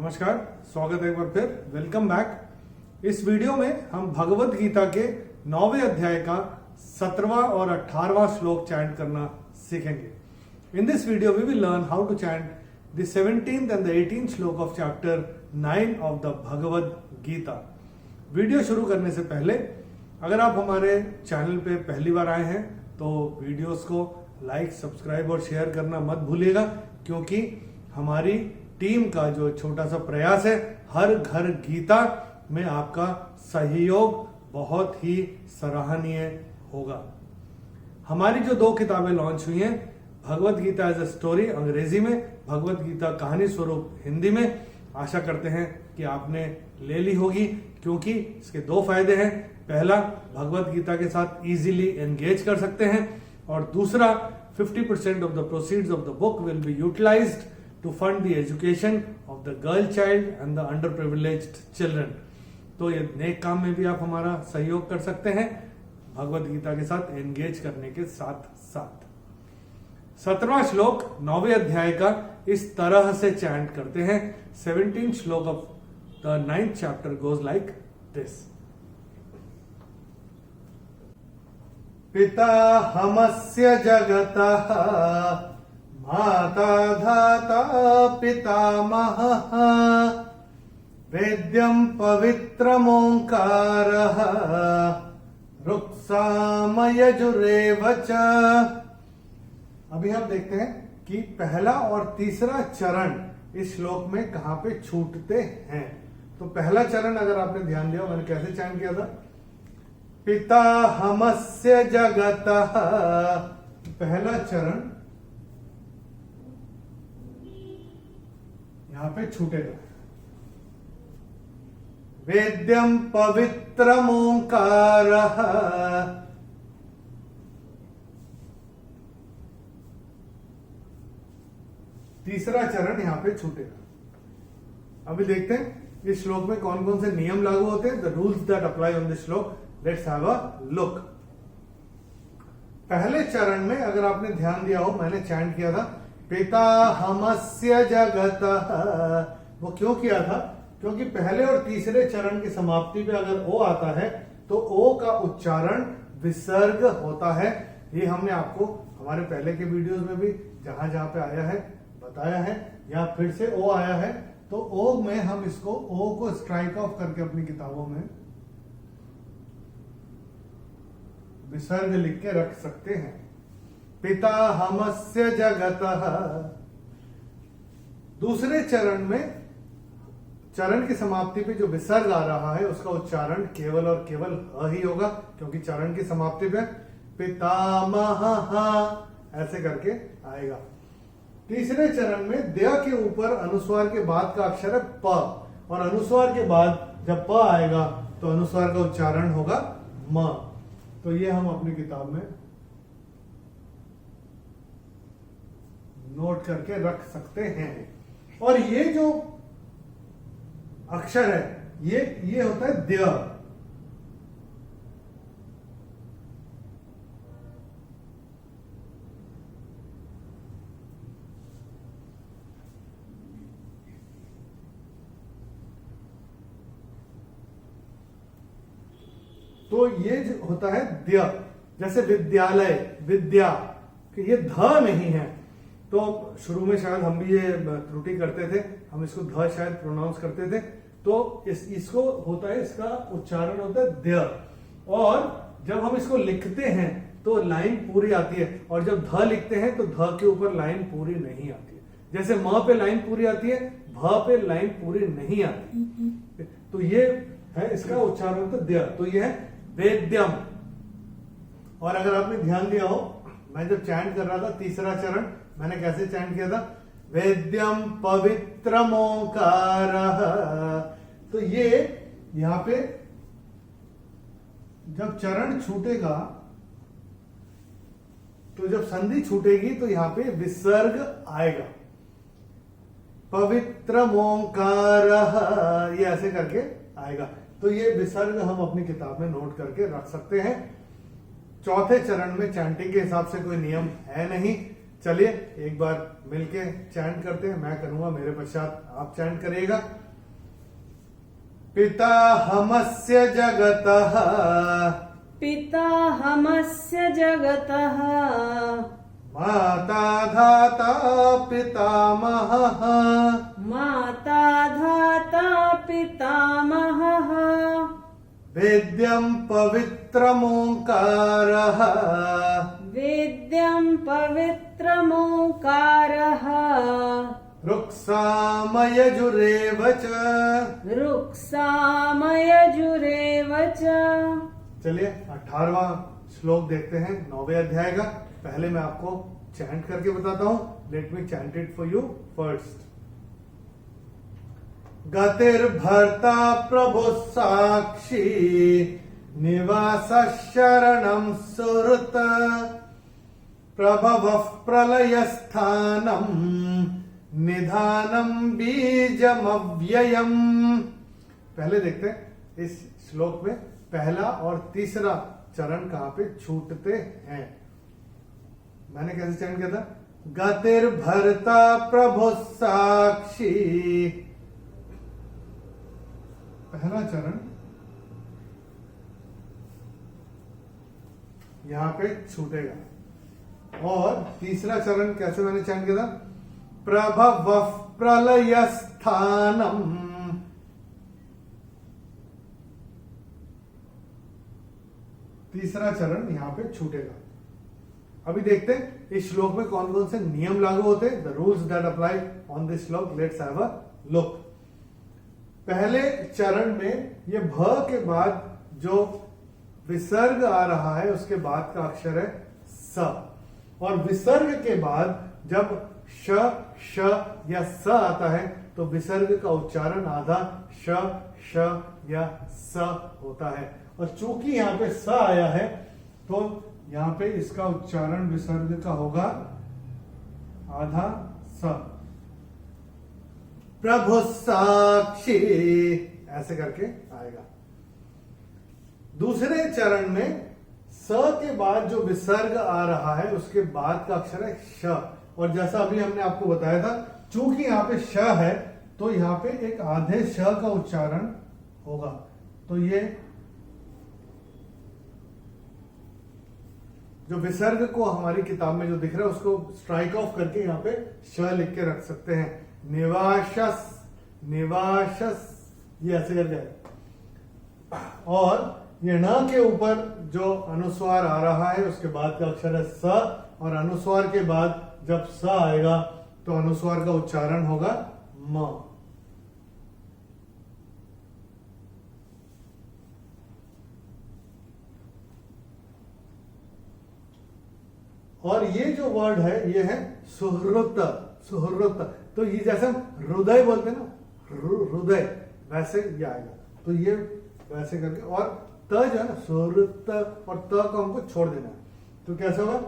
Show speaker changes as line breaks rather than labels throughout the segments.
नमस्कार, स्वागत है एक बार फिर। Welcome back. इस वीडियो में हम भगवत गीता के 9वें अध्याय का 17वां और 18वां श्लोक चैंट करना सीखेंगे। In this video we will learn how to chant the 17th and the 18th shloka of chapter 9 of the Bhagavad Gita. Video शुरू करने से पहले अगर आप हमारे चैनल पे पहली बार आए हैं तो वीडियोस को लाइक, सब्सक्राइब और शेयर करना मत भूलिएगा, क्योंकि हमारी टीम का जो छोटा सा प्रयास है हर घर गीता में आपका सहयोग बहुत ही सराहनीय होगा। हमारी जो 2 किताबें लॉन्च हुई हैं, Bhagavad Gita as a story अंग्रेजी में, भगवत गीता कहानी स्वरूप हिंदी में, आशा करते हैं कि आपने ले ली होगी, क्योंकि इसके 2 फायदे हैं। पहला, भगवत गीता के साथ इजीली एंगेज कर सकते हैं, और दूसरा 50% of the proceeds of the book will be utilised to fund the education of the girl child and the underprivileged children। तो ये नेक काम में भी आप हमारा सहयोग कर सकते हैं भगवत गीता के साथ एंगेज करने के साथ साथ। 17वां श्लोक 9वें अध्याय का इस तरह से चैंट करते हैं। 17th श्लोक of the 9th chapter goes like this. पिता हमस्य जगतः माता धाता पितामहः वेद्यं पवित्रमोंकारः रुक्सामयजुरेव च। अभी हम देखते हैं कि पहला और तीसरा चरण इस श्लोक में कहां पे छूटते हैं। तो पहला चरण अगर आपने ध्यान दिया, मैंने कैसे चैंट किया था, पिता हमस्य जगतः, पहला चरण यहां पे छूटेगा। वेद्यम पवित्रम ओंकारः, तीसरा चरण यहां पे छूटेगा। अभी देखते हैं इस श्लोक में कौन कौन से नियम लागू होते हैं, the rules that apply on this shlok. Let's have a look. पहले चरण में अगर आपने ध्यान दिया हो, मैंने चैंट किया था पिता हमस्य जगतः। वो क्यों किया था? क्योंकि पहले और तीसरे चरण की समाप्ति पे अगर ओ आता है तो ओ का उच्चारण विसर्ग होता है। ये हमने आपको हमारे पहले के वीडियोस में भी जहां जहां पे आया है बताया है। या फिर से ओ आया है तो ओ में हम इसको ओ को स्ट्राइक ऑफ करके अपनी किताबों में विसर्ग लिख के रख सकते हैं। पिता हमस्य जगतः। दूसरे चरण में चरण की समाप्ति पे जो विसर्ग आ रहा है उसका उच्चारण केवल और केवल ह ही होगा, क्योंकि चरण की समाप्ति पे पितामहः ऐसे करके आएगा। तीसरे चरण में दया के ऊपर अनुस्वार के बाद का अक्षर है प, और अनुस्वार के बाद जब प आएगा तो अनुस्वार का उच्चारण होगा म। तो ये हम अपनी किताब में नोट करके रख सकते हैं। और ये जो अक्षर है ये होता है द्य। तो ये जो होता है द्य, जैसे विद्यालय, विद्या, कि ये ध नहीं है। तो शुरू में शायद हम भी ये त्रुटि करते थे, हम इसको ध शायद प्रोनाउंस करते थे। तो इसको होता है, इसका उच्चारण होता है द्य। और जब हम इसको लिखते हैं तो लाइन पूरी आती है, और जब ध लिखते हैं तो ध के ऊपर लाइन पूरी नहीं आती है। जैसे म पे लाइन पूरी आती है, भ पे लाइन पूरी नहीं आती। तो ये है इसका उच्चारण होता है द्य। तो ये है वेद्यम। और अगर आपने ध्यान दिया हो, मैं जब चैंट कर रहा था तीसरा चरण, मैंने कैसे चैंट किया था, वेद्यम पवित्रम ओंकारः। तो ये यहां पे जब चरण छूटेगा, तो जब संधि छूटेगी तो यहां पे विसर्ग आएगा। पवित्रम ओंकारः, ये ऐसे करके आएगा। तो ये विसर्ग हम अपनी किताब में नोट करके रख सकते हैं। चौथे चरण में चैंटिंग के हिसाब से कोई नियम है नहीं। चलिए एक बार मिलके चैंट करते हैं। मैं करूंगा, मेरे पश्चात आप चैंट करिएगा। पिता हमस्य जगतः,
पिता हमस्य जगतः,
माता धाता पितामहः,
माता धाता पितामहः,
वेद्यं पवित्रमोङ्कारः,
वेद्यं पवित्रमोङ्कारः,
रुक्सामयजुरेव च।
रुक्सामयजुरेव च।
चलिए 18वां श्लोक देखते हैं 9वें अध्याय का। पहले मैं आपको चैंट करके बताता हूं। Let me chant it for you first. गतिर्भर्ता प्रभु साक्षी, निवास शरणं सुहृत, प्रभवः प्रलयस्थानं, निधानं बीजमव्ययम्। पहले देखते हैं इस श्लोक में पहला और तीसरा चरण कहां पे छूटते हैं। मैंने कैसे चरण किया था? गतिर्भर्ता प्रभु साक्षी, पहला चरण यहां पे छूटेगा। और तीसरा चरण कैसे मैंने चरण किया था? प्रभवः प्रलयस्थानम, तीसरा चरण यहां पे छूटेगा। अभी देखते हैं इस श्लोक में कौन कौन से नियम लागू होते हैं। The rules that apply on this shlok, let's have a look. पहले चरण में ये भ के बाद जो विसर्ग आ रहा है उसके बाद का अक्षर है स, और विसर्ग के बाद जब श, श या स आता है तो विसर्ग का उच्चारण आधा श, श या स होता है। और चूंकि यहां पे स आया है तो यहां पे इसका उच्चारण विसर्ग का होगा आधा स। प्रभु साक्षी ऐसे करके आएगा। दूसरे चरण में स के बाद जो विसर्ग आ रहा है उसके बाद का अक्षर है श, और जैसा अभी हमने आपको बताया था चूंकि यहां पे श है तो यहां पे एक आधे श का उच्चारण होगा। तो ये जो विसर्ग को हमारी किताब में जो दिख रहा है उसको स्ट्राइक ऑफ करके यहां पे श लिख के रख सकते हैं। निवाशस, निवाशस, ये ऐसे कर जाए। और ये न के ऊपर जो अनुस्वार आ रहा है उसके बाद का अक्षर है स, और अनुस्वार के बाद जब स आएगा तो अनुस्वार का उच्चारण होगा म। और ये जो वर्ड है ये है सुहृत, सुहृत। तो ये जैसे हम हृदय बोलते हैं ना, हृदय, वैसे ये आएगा। तो ये वैसे करके, और त जो है ना सुहृत, और त को हमको छोड़ देना है। तो कैसे होगा?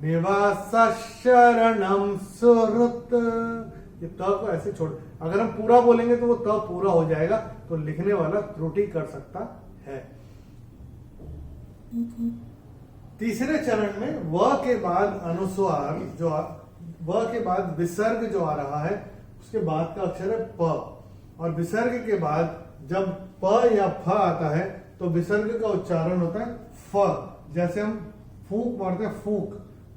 निवास शरणम सुहृत, ये त को ऐसे छोड़। अगर हम पूरा बोलेंगे तो वो त पूरा हो जाएगा, तो लिखने वाला त्रुटि कर सकता है। तीसरे चरण में व के बाद अनुस्वार जो व के बाद विसर्ग जो आ रहा है उसके बाद का अक्षर है प, और विसर्ग के बाद जब प या फ आता है तो विसर्ग का उच्चारण होता है फ। जैसे हम फूंक मारते हैं फूंक,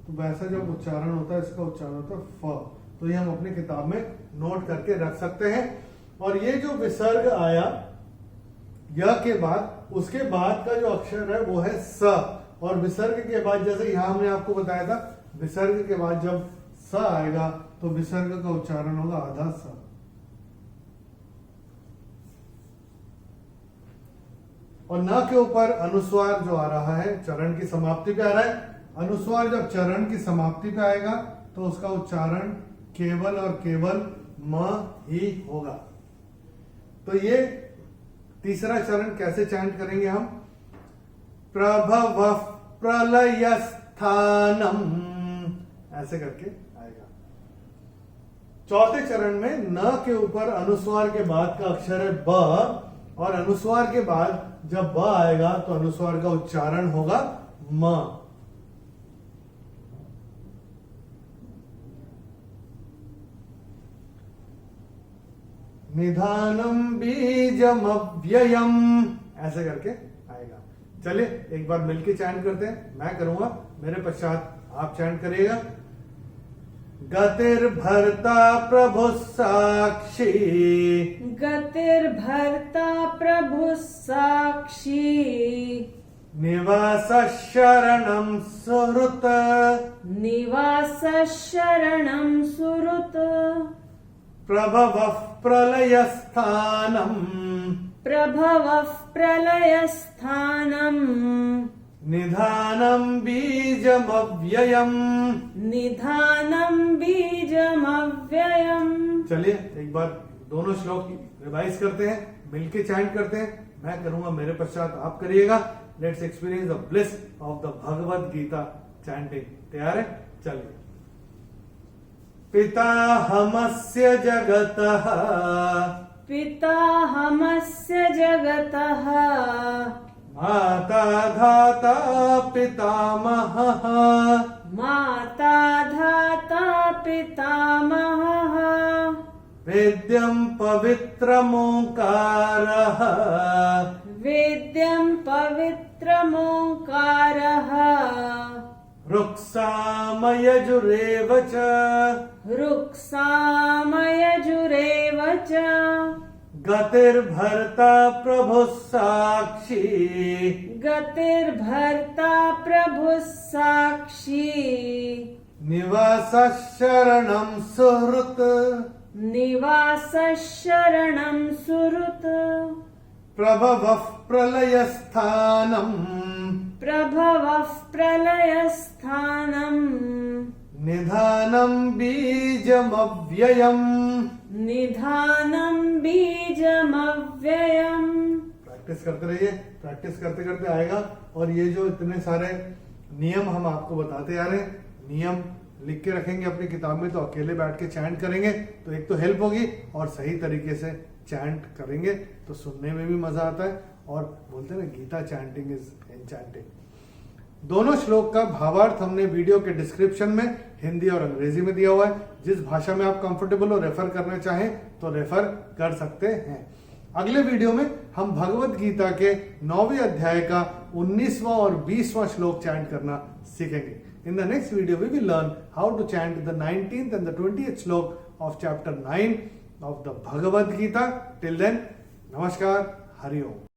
तो वैसा जब उच्चारण होता है इसका उच्चारण होता है फ। तो ये हम अपनी किताब में नोट करके रख सकते हैं। और ये जो विसर्ग आया य के बाद, उसके बाद का जो अक्षर है वो है स, और विसर्ग के बाद जैसे यहां हमने आपको बताया था विसर्ग के बाद जब स आएगा तो विसर्ग का उच्चारण होगा आधा स। और न के ऊपर अनुस्वार जो आ रहा है चरण की समाप्ति पे आ रहा है। अनुस्वार जब चरण की समाप्ति पे आएगा तो उसका उच्चारण केवल और केवल म ही होगा। तो ये तीसरा चरण कैसे चैंट करेंगे हम? प्रभवः प्रलयस्थानम, ऐसे करके आएगा। चौथे चरण में न के ऊपर अनुस्वार के बाद का अक्षर है ब, और अनुस्वार के बाद जब ब आएगा तो अनुस्वार का उच्चारण होगा म। निधानम बीजम अव्ययम, ऐसे करके आएगा। चलिए एक बार मिलके चैंट करते हैं। मैं करूंगा, मेरे पश्चात आप चैंट करिएगा। गतिर्भर्ता प्रभु साक्षी,
गतिर्भर्ता प्रभुः साक्षी,
निवास शरणं सुहृत,
निवास शरणं सुहृत्,
प्रभवः प्रलयस्थानम्,
प्रभवः प्रलयस्थानम्,
निधानं बीजमव्ययम्।
निधानं बीजमव्ययम्।
चलिए एक बार दोनों श्लोक रिवाइज करते हैं, मिलके चैंट करते हैं। मैं करूंगा, मेरे पश्चात आप करिएगा। Let's experience the bliss of the Bhagavad Gita chanting. तैयार है? चलिए। पिताहमस्य जगतः,
पिताहमस्य जगतः,
माता धाता पितामहः,
माता धाता पितामहः,
वेद्यं पवित्रमोङ्कारः,
वेद्यं पवित्रमोङ्कारः,
रुक्सामयजुरेव च,
रुक्सामयजुरेव च,
गतिर्भर्ता प्रभुः साक्षी,
गतिर्भर्ता प्रभुः साक्षी,
निवासः शरणं सुहृत्,
निवास शरणं सुहृत्,
प्रभवः प्रलयस्थानम्,
प्रभवः प्रलयस्थानम्,
निधानं बीजमव्ययम्।
निधानं बीजमव्ययम्।
प्रैक्टिस करते रहिए, प्रैक्टिस करते करते आएगा। और ये जो इतने सारे नियम हम आपको बताते आ रहे हैं, नियम लिख के रखेंगे अपनी किताब में, तो अकेले बैठ के चैंट करेंगे तो एक तो हेल्प होगी, और सही तरीके से चैंट करेंगे तो सुनने में भी मजा आता है। और बोलते हैं ना, गीता चैंटिंग इज एन्चैंटिंग। दोनों श्लोक का भावार्थ हमने वीडियो के डिस्क्रिप्शन में हिंदी और अंग्रेजी में दिया हुआ है। जिस भाषा में आप कंफर्टेबल हो, रेफर करना चाहें तो रेफर कर सकते हैं। अगले वीडियो में हम भगवत गीता के 9वें अध्याय का 19वां और 20वां श्लोक चैंट करना सीखेंगे। In the next video, we will learn how to chant the 19th and the 20th slok of chapter 9 of the Bhagavad Gita. Till then, Namaskar, Hari Om.